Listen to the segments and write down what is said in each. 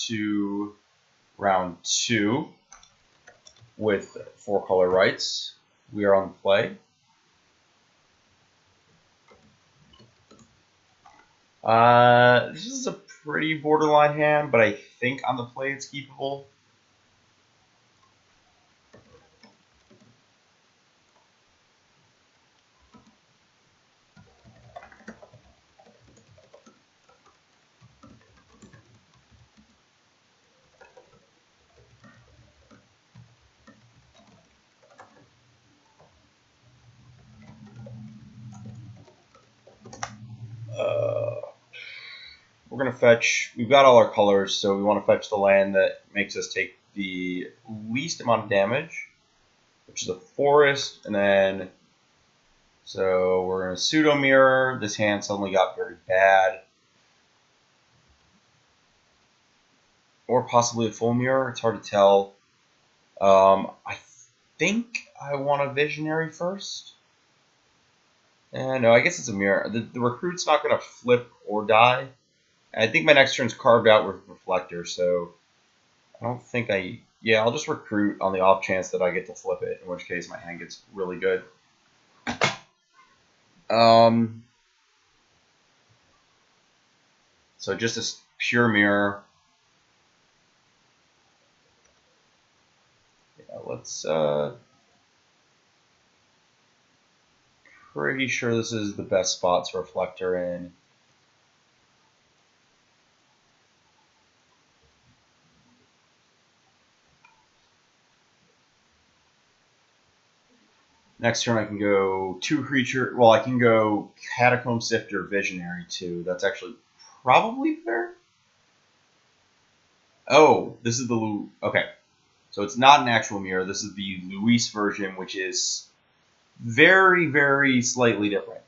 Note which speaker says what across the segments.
Speaker 1: to round 2 with 4 color rights. We are on the play. This is a pretty borderline hand, but I think on the play it's keepable. We're going to fetch, we've got all our colors, so we want to fetch the land that makes us take the least amount of damage, which is a forest, and then, so we're going to pseudo mirror. This hand suddenly got very bad. Or possibly a full mirror, it's hard to tell. I think I want a visionary first. No, I guess it's a mirror. The recruit's not going to flip or die. I think my next turn's carved out with reflector, so I don't think yeah, I'll just recruit on the off chance that I get to flip it, in which case my hand gets really good. So just a pure mirror. Yeah, let's, pretty sure this is the best spot to reflector in. Next turn I can go 2 creature. Well, I can go Catacomb Sifter, Visionary too. That's actually probably better. Oh, this is the okay. So it's not an actual mirror. This is the Luis version, which is very, very slightly different.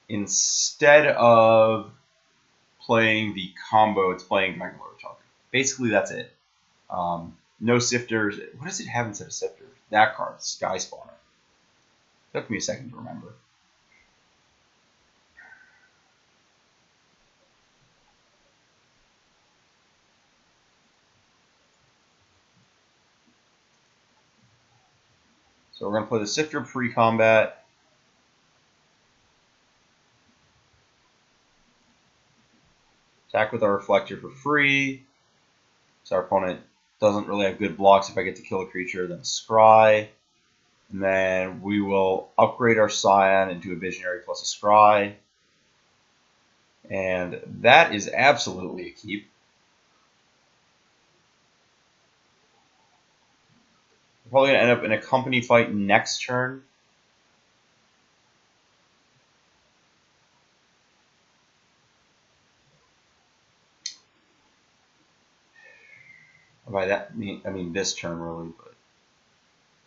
Speaker 1: Instead of playing the combo, it's playing Dragon Lord Token. Basically, that's it. No sifters. What does it have instead of sifters? That card, Sky Spawner. Took me a second to remember. So we're going to play the Sifter pre-combat. Attack with our Reflector for free. So our opponent doesn't really have good blocks. If I get to kill a creature, then Scry. And then we will upgrade our Scion into a Visionary plus a Scry. And that is absolutely a keep. We're probably going to end up in a company fight next turn. By that, I mean this turn, really.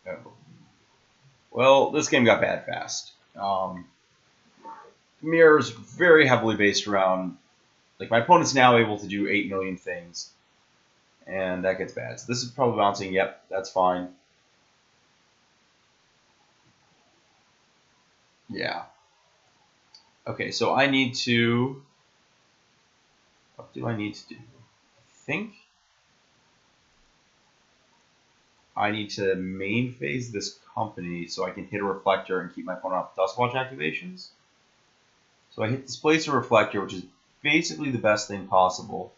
Speaker 1: But well, this game got bad fast. Mirror is very heavily based around, like, my opponent's now able to do 8 million things, and that gets bad. So this is probably bouncing. Yep, that's fine. Yeah. Okay, so I need to. What do I need to do? I think I need to main phase this company so I can hit a reflector and keep my opponent off Duskwatch activations. So I hit Displace a Reflector, which is basically the best thing possible.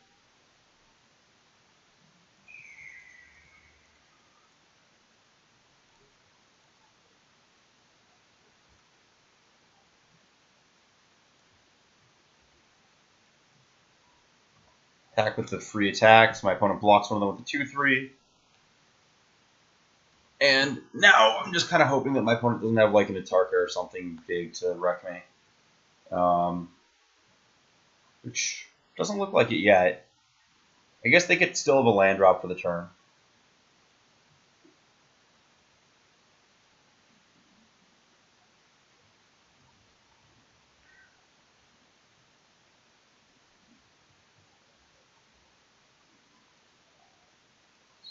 Speaker 1: Attack with the free attacks. My opponent blocks one of them with a 2/3. And now I'm just kind of hoping that my opponent doesn't have like an Atarka or something big to wreck me. Which doesn't look like it yet. I guess they could still have a land drop for the turn.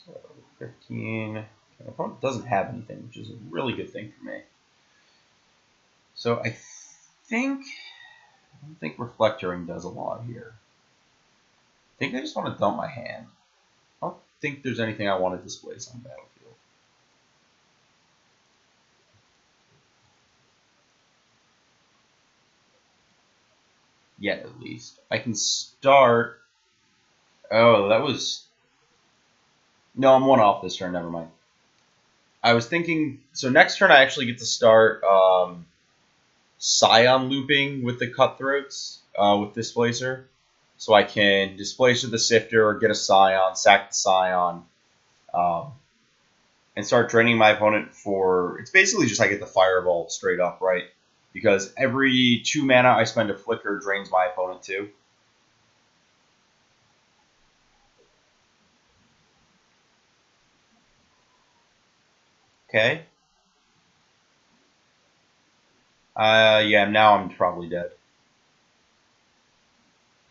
Speaker 1: So 15. My opponent doesn't have anything, which is a really good thing for me. So I don't think Reflectoring does a lot here. think I just want to dump my hand. I don't think there's anything I want to displace on the battlefield. Yet, at least. I can start... Oh, that was... No, I'm one off this turn, never mind. I was thinking... So next turn I actually get to start Scion looping with the Cutthroats, with Displacer. So I can Displacer the Sifter, or get a Scion, sack the Scion, and start draining my opponent for... It's basically just I get the Fireball straight up, right? Because every 2 mana I spend a Flicker drains my opponent too. Okay. Yeah, now I'm probably dead.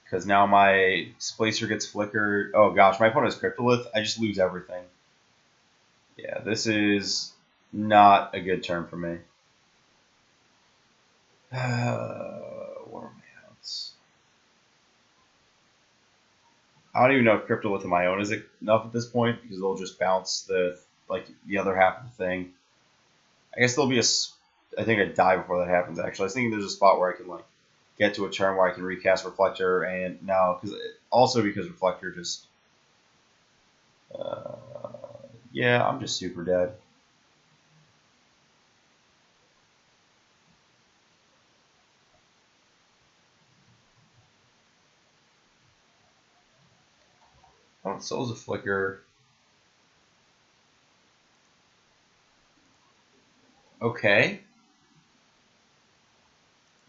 Speaker 1: Because now my Displacer gets flickered. Oh gosh, my opponent has Cryptolith. I just lose everything. Yeah, this is not a good turn for me. What are my outs? I don't even know if Cryptolith of my own is enough at this point, because they'll just bounce the other half of the thing. I guess there'll be I think I die before that happens, actually. I was thinking there's a spot where I can get to a turn where I can recast Reflector, and no, because Reflector just... yeah, I'm just super dead. Oh, Soul's a Flicker. Okay.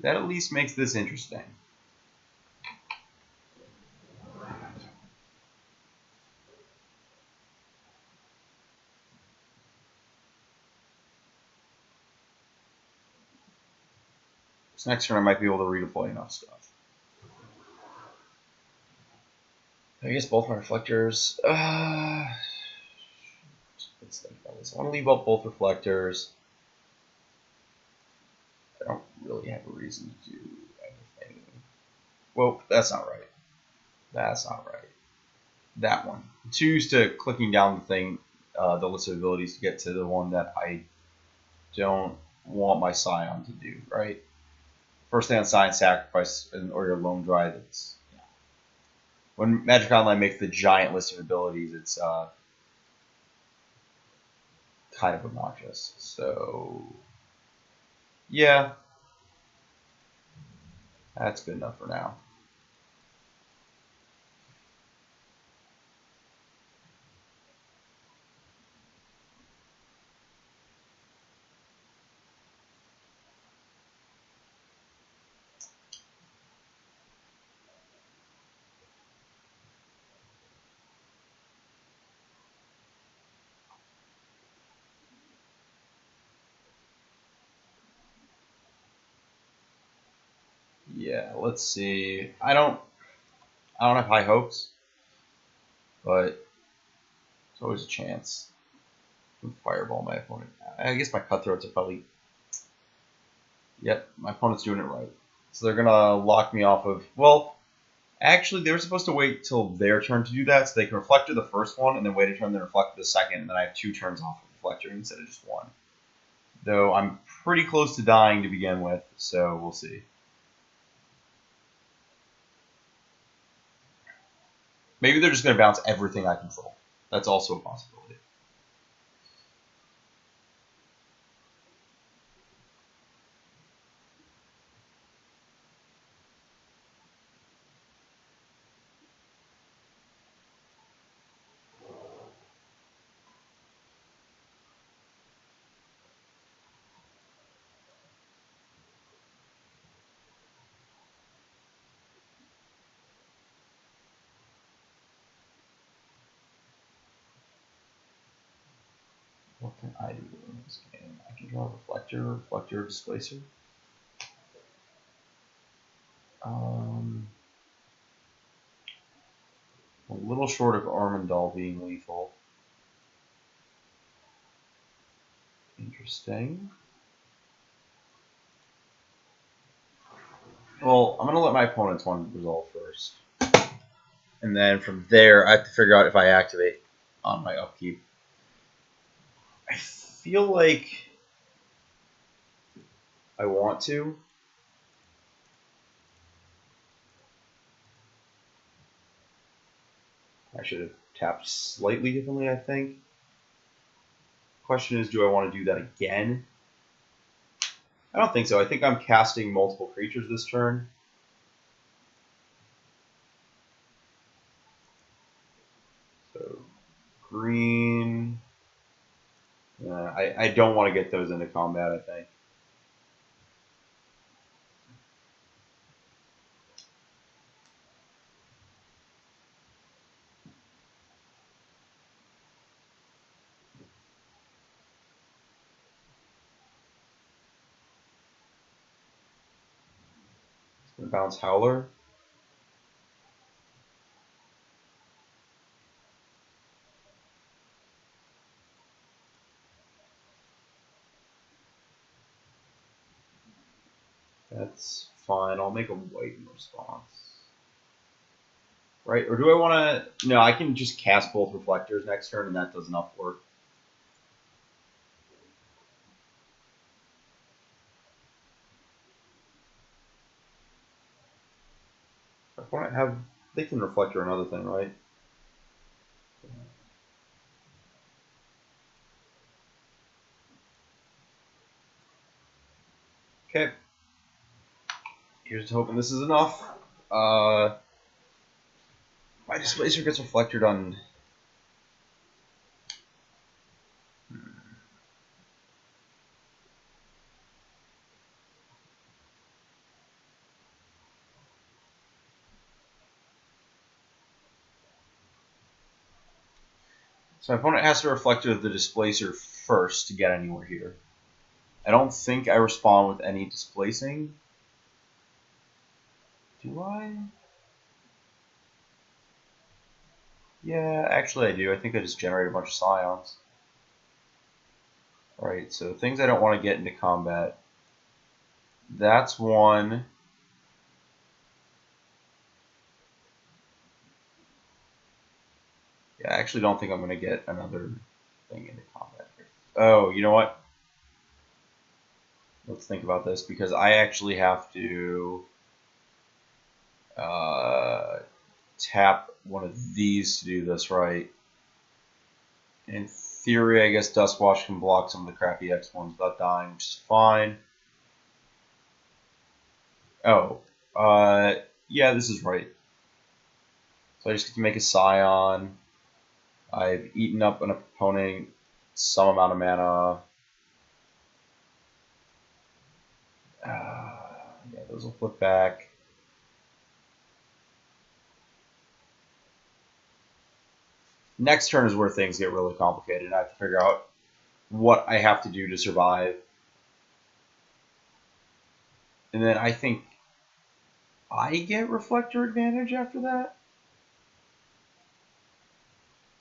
Speaker 1: That at least makes this interesting. So next turn I might be able to redeploy enough stuff. I guess both my Reflectors. Let's think about this. I want to leave up both Reflectors. I don't really have a reason to do anything. Well, that's not right. That's not right. That one. Choose to clicking down the thing, the list of abilities to get to the one that I don't want my Scion to do, right? First thing on Scion, sacrifice, or your Lone Dry. That's... When Magic Online makes the giant list of abilities, it's kind of obnoxious. So, yeah, that's good enough for now. Yeah, let's see. I don't have high hopes, but it's always a chance. Fireball my opponent. I guess my Cutthroats are probably... Yep, my opponent's doing it right. So they're gonna lock me off of... Well, actually, they were supposed to wait till their turn to do that, so they can Reflector the first one, and then wait a turn, then Reflector the second, and then I have 2 turns off of Reflector instead of just 1. Though I'm pretty close to dying to begin with, so we'll see. Maybe they're just going to bounce everything I control. That's also a possibility. What can I do in this game? I can draw a Reflector, Displacer. A little short of Armandal being lethal. Interesting. Well, I'm going to let my opponent's one resolve first. And then from there, I have to figure out if I activate on my upkeep. I feel like I want to. I should have tapped slightly differently, I think. Question is, do I want to do that again? I don't think so. I think I'm casting multiple creatures this turn. So, green. I don't want to get those into combat, I think. It's going to bounce Howler. That's fine. I'll make a white in response. Right? Or do I want to... No, I can just cast both Reflectors next turn, and that does enough work. If I want to have... They can Reflector another thing, right? Okay. Here's hoping this is enough. My Displacer gets Reflected on... So my opponent has to Reflector the Displacer first to get anywhere here. I don't think I respond with any displacing. Do I? Yeah, actually I do. I think I just generate a bunch of Scions. Alright, so things I don't want to get into combat. That's one. Yeah, I actually don't think I'm going to get another thing into combat here. Oh, you know what? Let's think about this, because I actually have to tap one of these to do this, right? In theory, I guess Dustwash can block some of the crappy X1s without dying, which is fine. Oh, yeah, this is right. So I just get to make a Scion. I've eaten up an opponent some amount of mana. Yeah, those will flip back. Next turn is where things get really complicated. I have to figure out what I have to do to survive. And then I think I get Reflector advantage after that.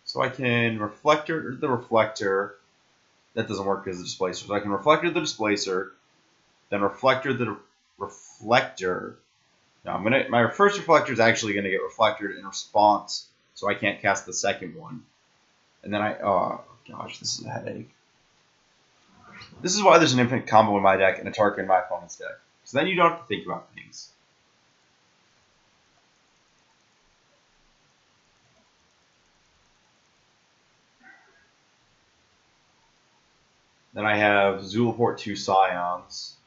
Speaker 1: So I can Reflector the Reflector. That doesn't work because of the Displacer. So I can Reflector the Displacer, then Reflector the Reflector. Now my first Reflector is actually gonna get Reflected in response, so I can't cast the second one. And then oh gosh, this is a headache. This is why there's an infinite combo in my deck and a Tarka in my opponent's deck. So then you don't have to think about things. Then I have Zulaport 2 Scions.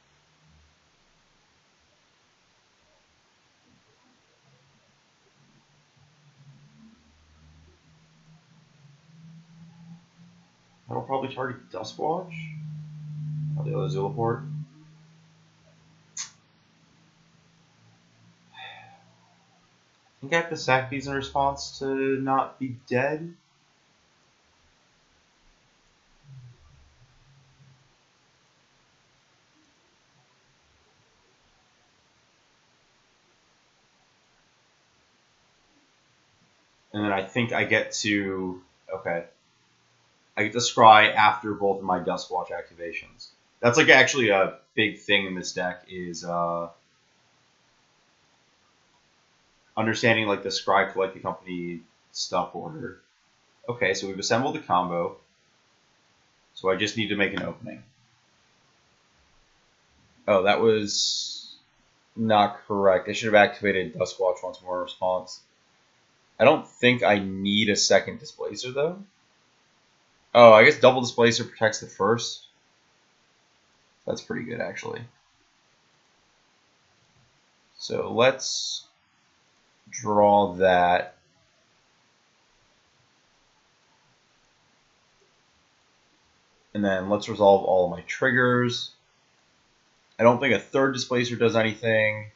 Speaker 1: That'll probably target Dustwatch. Oh, the other Zulaport. I think I have to sack these in response to not be dead. And then I think I get to... Okay. I get to scry after both of my Dustwatch activations. That's like actually a big thing in this deck is understanding like the scribe collect the company stuff order. Okay, so we've assembled the combo. So I just need to make an opening. Oh, that was not correct. I should have activated Duskwatch once more in response. I don't think I need a second Displacer, though. Oh, I guess double Displacer protects the first. That's pretty good, actually. So let's draw that. And then let's resolve all of my triggers. I don't think a third Displacer does anything.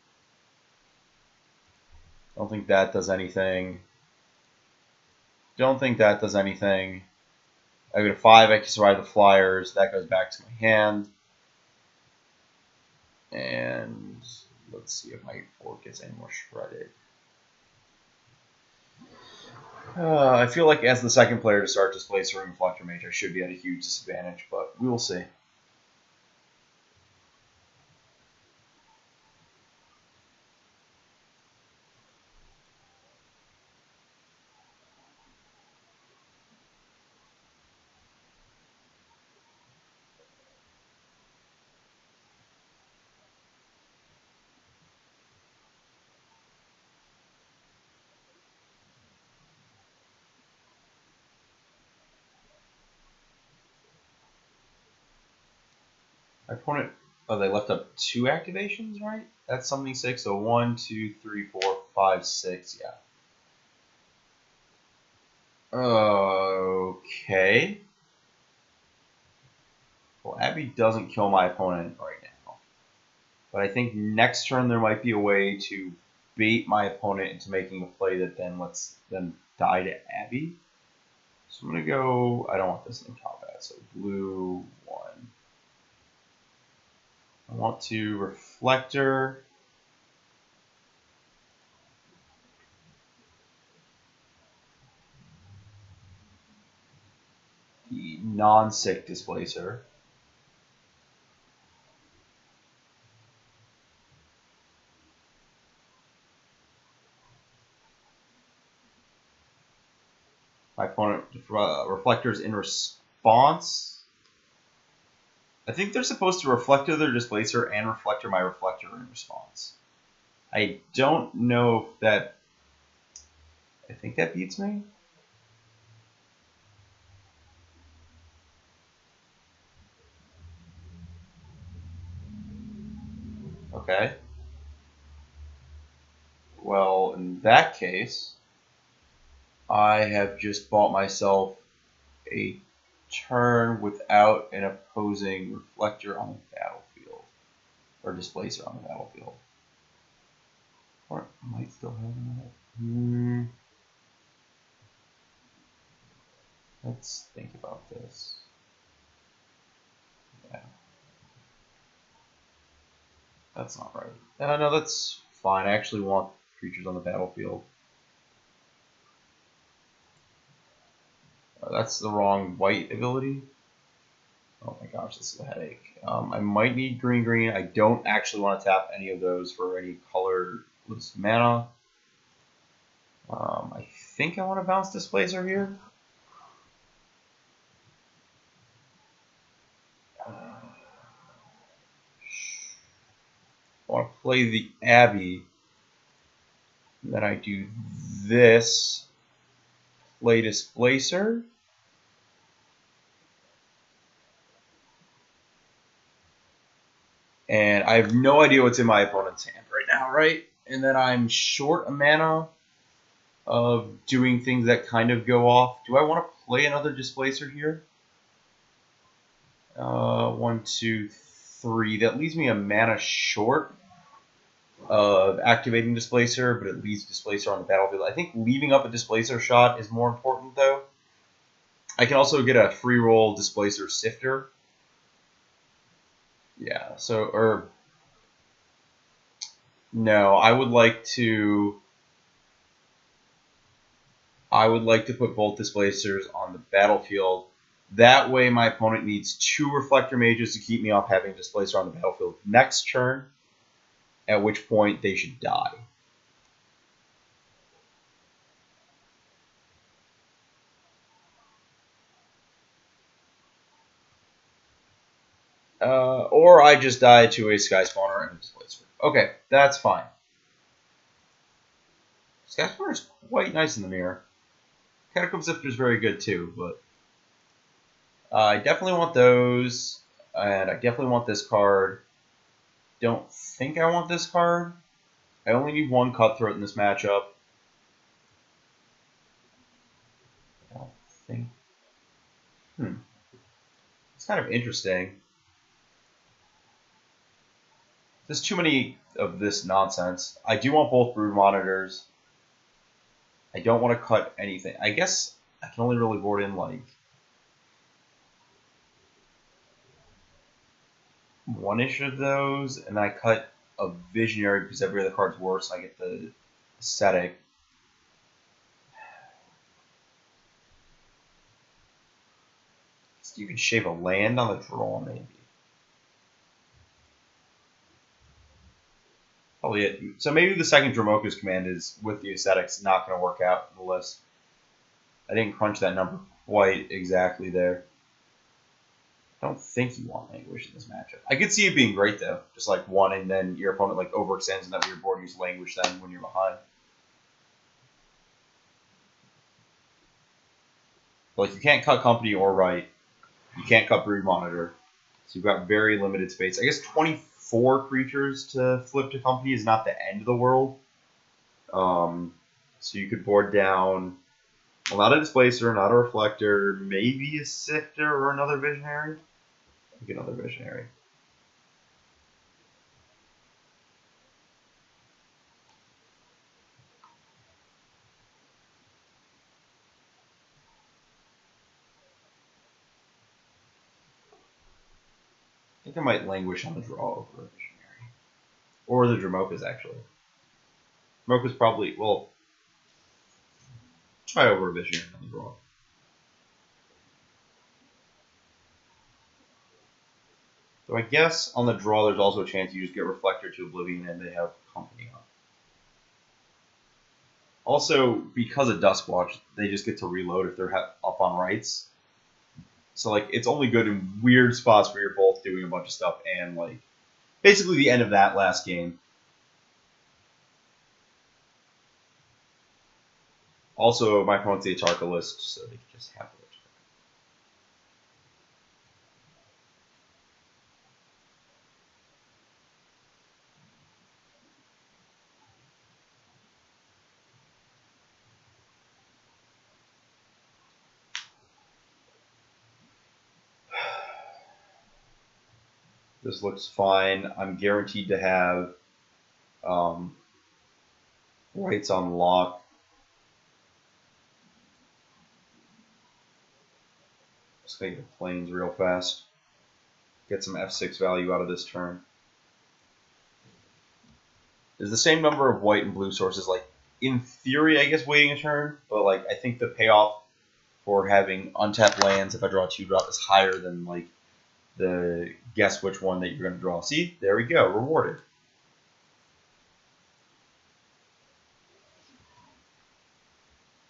Speaker 1: Don't think that does anything. Don't think that does anything. I go to 5, I can survive the flyers. That goes back to my hand. And let's see if my 4 gets any more shredded. I feel like as the second player to start Displacer and Reflector Mage, I should be at a huge disadvantage, but we will see. My opponent, oh, they left up 2 activations, right? That's something 6, so 1, 2, 3, 4, 5, 6, yeah. Okay. Well, Abby doesn't kill my opponent right now. But I think next turn there might be a way to bait my opponent into making a play that then lets them die to Abby. So I'm going to go, I don't want this in combat, so blue 1. I want to Reflector. The non-sick Displacer. My opponent Reflectors in response. I think they're supposed to Reflector their Displacer and Reflector my Reflector in response. I don't know if that... I think that beats me. Okay. Well, in that case, I have just bought myself a turn without an opposing Reflector on the battlefield. Or Displacer on the battlefield. Or I might still have that. Let's think about this. Yeah. That's not right. No, that's fine. I actually want creatures on the battlefield. That's the wrong white ability. Oh my gosh, this is a headache. I might need green. I don't actually want to tap any of those for any colorless mana. I think I want to bounce Displacer here. I want to play the Abbey. Then I do this. Play Displacer. And I have no idea what's in my opponent's hand right now, right? And then I'm short a mana of doing things that kind of go off. Do I want to play another Displacer here? 1, 2, 3. That leaves me a mana short of activating Displacer, but it leaves Displacer on the battlefield. I think leaving up a Displacer shot is more important, though. I can also get a free roll Displacer Sifter. Yeah, so, or... No, I would like to put both Displacers on the battlefield. That way my opponent needs 2 Reflector Mages to keep me off having Displacer on the battlefield next turn, at which point they should die. Or I just die to a Sky Spawner and a Displacer. Okay, that's fine. Sky Spawner is quite nice in the mirror. Catacomb Sifter is very good too, but I definitely want those, and I definitely want this card. Don't think I want this card. I only need one Cutthroat in this matchup. I don't think. It's kind of interesting. There's too many of this nonsense. I do want both Brood Monitors. I don't want to cut anything. I guess I can only really board in like one-ish of those, and then I cut a Visionary because every other card's worse, and I get the Ascetic. So you can shave a land on the draw, maybe. Probably it. So maybe the second Dromoka's command is with the Ascetics not going to work out in the list. I didn't crunch that number quite exactly there. I don't think you want Languish in this matchup. I could see it being great though, just like one, and then your opponent like overextends, and that your board uses Languish then when you're behind. Like you can't cut Company or Rite. You can't cut Brood Monitor, so you've got very limited space. I guess 24 creatures to flip to Company is not the end of the world. So you could board down not a Displacer, not a Reflector, maybe a Sifter or another Visionary. I think another Visionary. I think I might Languish on the draw over a Visionary. Or the Dromokas, actually. Dromoka's probably, well, try over a Visionary on the draw. So I guess on the draw, there's also a chance you just get Reflector to Oblivion and they have Company on. Also, because of Duskwatch, they just get to reload if they're up on Rites. So, like, it's only good in weird spots where you're both doing a bunch of stuff and, like, basically the end of that last game. Also, my opponent's the Atarka list, so they can just have it. This looks fine. I'm guaranteed to have Rites on lock. Just gonna get planes real fast. Get some F6 value out of this turn. There's the same number of white and blue sources. Like, in theory, I guess waiting a turn, but like I think the payoff for having untapped lands if I draw a 2-drop is higher than like the guess which one that you're going to draw. See, there we go, rewarded.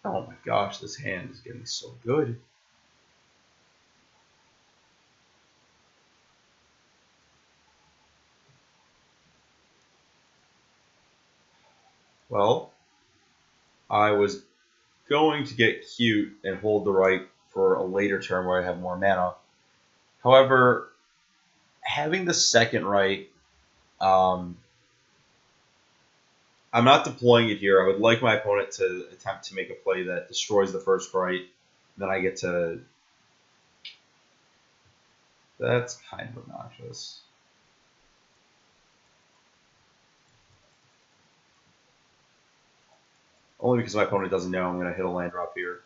Speaker 1: Oh my gosh, this hand is getting so good. Well, I was going to get cute and hold the right for a later turn where I have more mana. However, having the second right, I'm not deploying it here. I would like my opponent to attempt to make a play that destroys the first right. Then I get to... That's kind of obnoxious. Only because my opponent doesn't know I'm going to hit a land drop here.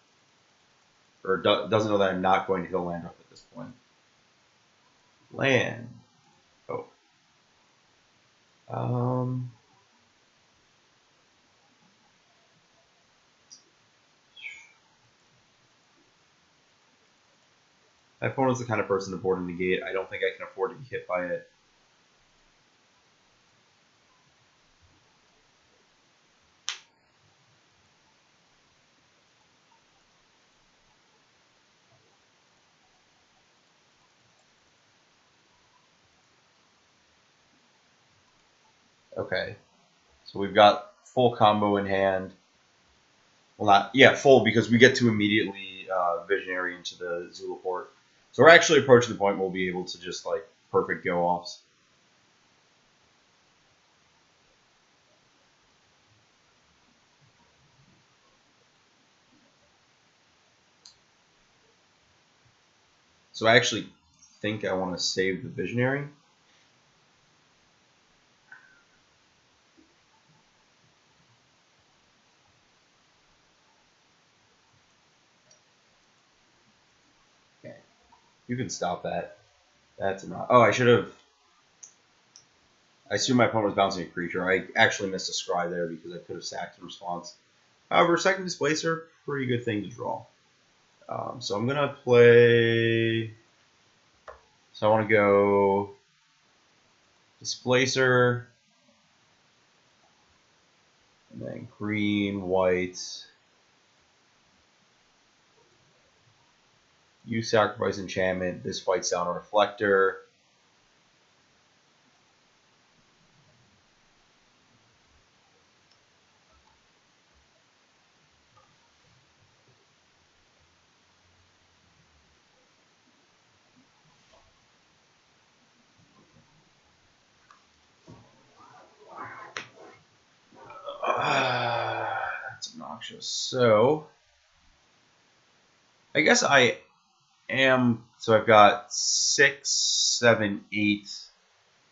Speaker 1: Or doesn't know that I'm not going to hit a land drop at this point. Land. Oh. My opponent's the kind of person to board and negate. I don't think I can afford to be hit by it. Okay. So we've got full combo in hand. Well, not, yeah, full because we get to immediately Visionary into the Zula port. So we're actually approaching the point where we'll be able to just, like, perfect go-offs. So I actually think I want to save the Visionary. Okay. You can stop that. That's enough. Oh, I should have... I assume my opponent was bouncing a creature. I actually missed a scry there because I could have sacked in response. However, second Displacer, pretty good thing to draw. So I'm going to play... So I want to go Displacer, and then green, white. You sacrifice enchantment. This fights down a reflector. That's obnoxious. So I guess I am. So I've got 6, 7, 8.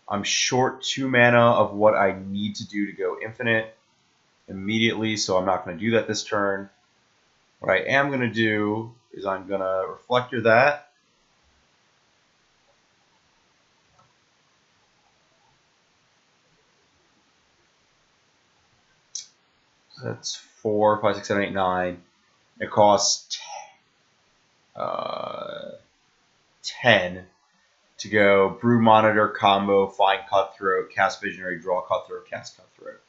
Speaker 1: I'm short 2 mana of what I need to do to go infinite immediately, so I'm not going to do that this turn. What I am going to do is I'm going to reflector that. So that's 4, 5, 6, 7, 8, 9. It costs 10 to go Brew Monitor, combo, find Cutthroat, cast Visionary, draw Cutthroat, cast Cutthroat.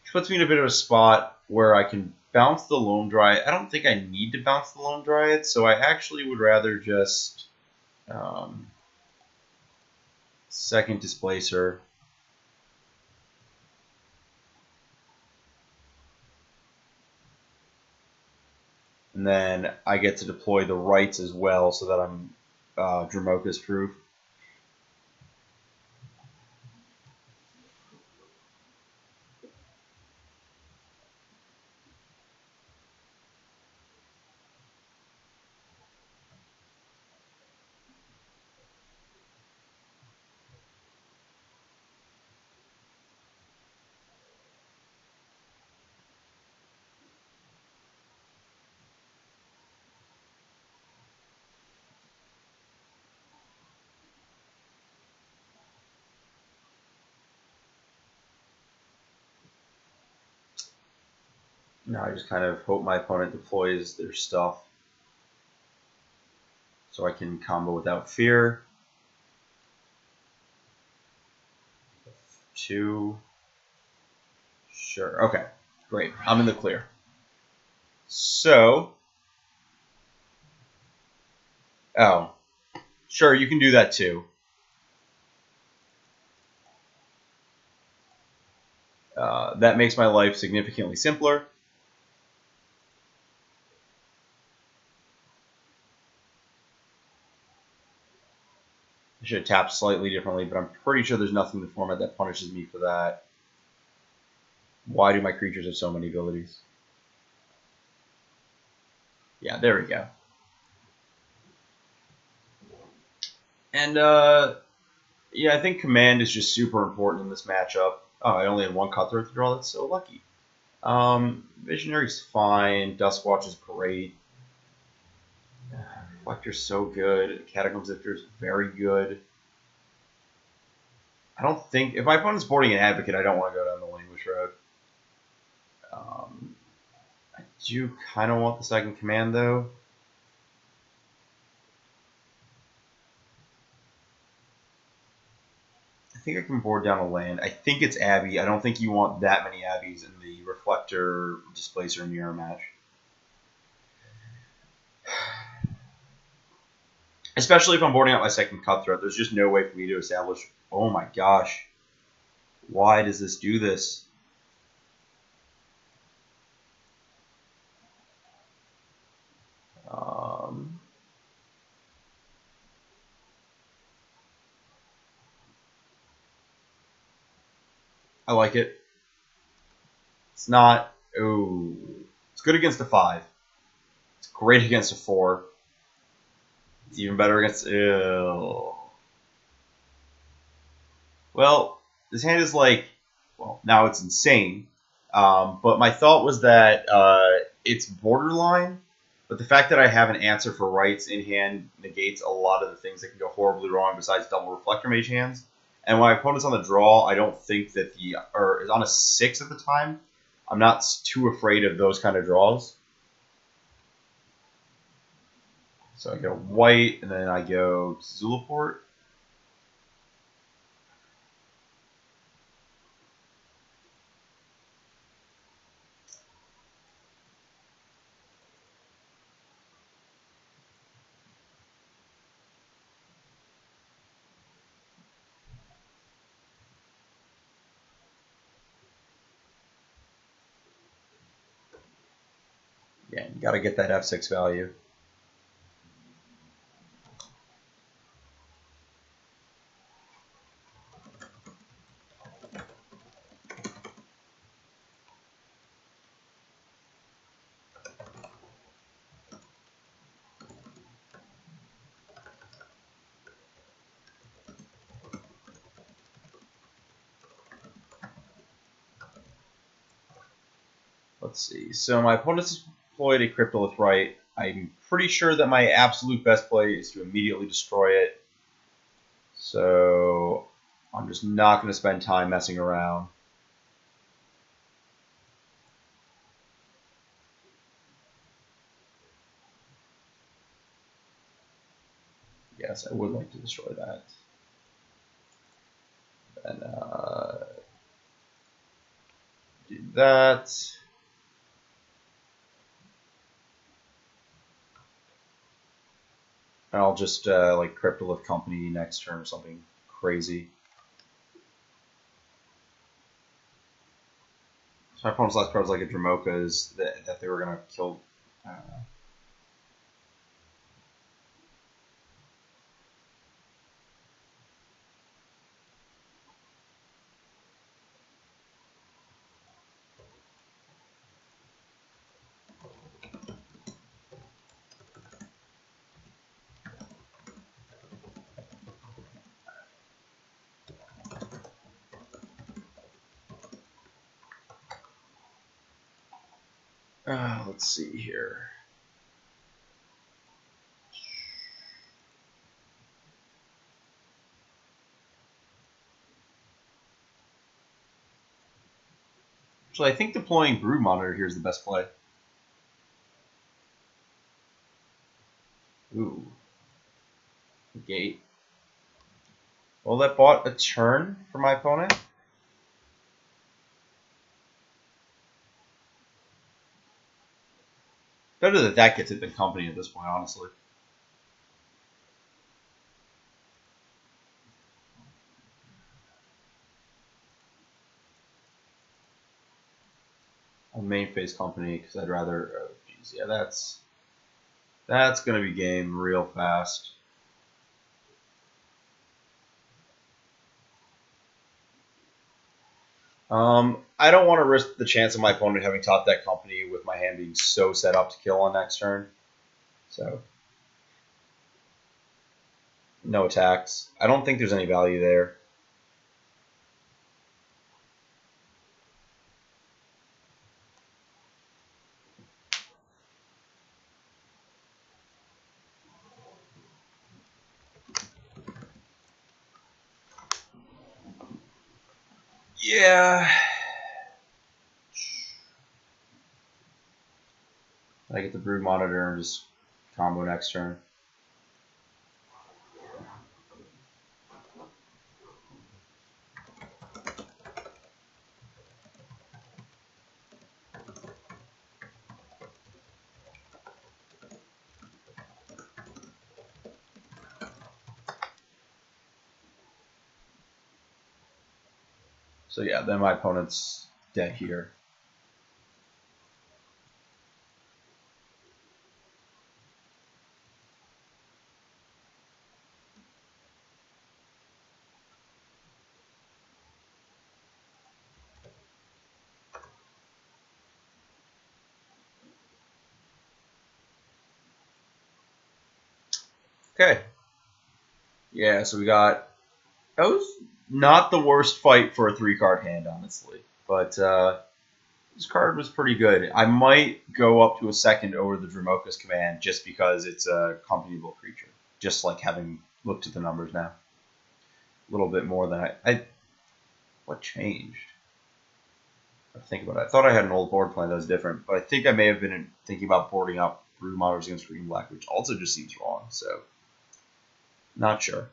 Speaker 1: Which puts me in a bit of a spot where I can bounce the Lone Dryad. I don't think I need to bounce the Lone Dryad, so I actually would rather just second Displacer. And then I get to deploy the Rites as well so that I'm Dramoka's proof. Now I just kind of hope my opponent deploys their stuff so I can combo without fear. 2. Sure. Okay. Great. I'm in the clear. So, oh, sure, you can do that too. That makes my life significantly simpler. I should have tapped slightly differently, but I'm pretty sure there's nothing in the format that punishes me for that. Why do my creatures have so many abilities? Yeah, there we go. And, yeah, I think command is just super important in this matchup. Oh, I only had 1 Cutthroat to draw. That's so lucky. Visionary's fine. Duskwatch is great. Reflector's so good. Catacomb Zifter's very good. I don't think... If my opponent's boarding an Advocate, I don't want to go down the Languish road. I do kind of want the second command, though. I think I can board down a land. I think it's Abbey. I don't think you want that many Abbeys in the Reflector, Displacer, Mirror match. Especially if I'm boarding out my second Cutthroat. There's just no way for me to establish... Oh my gosh. Why does this do this? I like it. It's not. Ooh. It's good against a 5. It's great against a 4. It's even better against. Ew. Well, this hand is like. Well, now it's insane. But my thought was that it's borderline. But the fact that I have an answer for rights in hand negates a lot of the things that can go horribly wrong besides double reflector mage hands. And when my opponent's on the draw, I don't think that or is on a 6 at the time. I'm not too afraid of those kind of draws. So I go white, and then I go Zulaport. Yeah, you got to get that F6 value. Let's see. So my opponent's deployed a Cryptolith Rite. I'm pretty sure that my absolute best play is to immediately destroy it. So I'm just not going to spend time messing around. Yes, I would like to destroy that. And do that. And I'll just like Cryptolith Company next turn or something crazy. So my opponent's last card is like a Dromoka's that they were going to kill. Let's see here. Actually, I think deploying Brood Monitor here is the best play. Ooh. Gate. Well, that bought a turn for my opponent. Better that that gets it than company at this point, honestly. I'll main phase company because I'd rather. Oh, geez, yeah, that's gonna be game real fast. I don't want to risk the chance of my opponent having top deck company with my hand being so set up to kill on next turn. So, no attacks. I don't think there's any value there. Yeah. I get the Brood Monitor and just combo next turn. So yeah, then my opponent's dead here. Okay. Yeah, so we got that was not the worst fight for a 3-card hand, honestly. But this card was pretty good. I might go up to a second over the Dramoka's command just because it's a companionable creature. Just like having looked at the numbers now. A little bit more than I what changed? I think about it. I thought I had an old board plan that was different, but I think I may have been thinking about boarding up Brood Monitors against Green Black, which also just seems wrong, so not sure.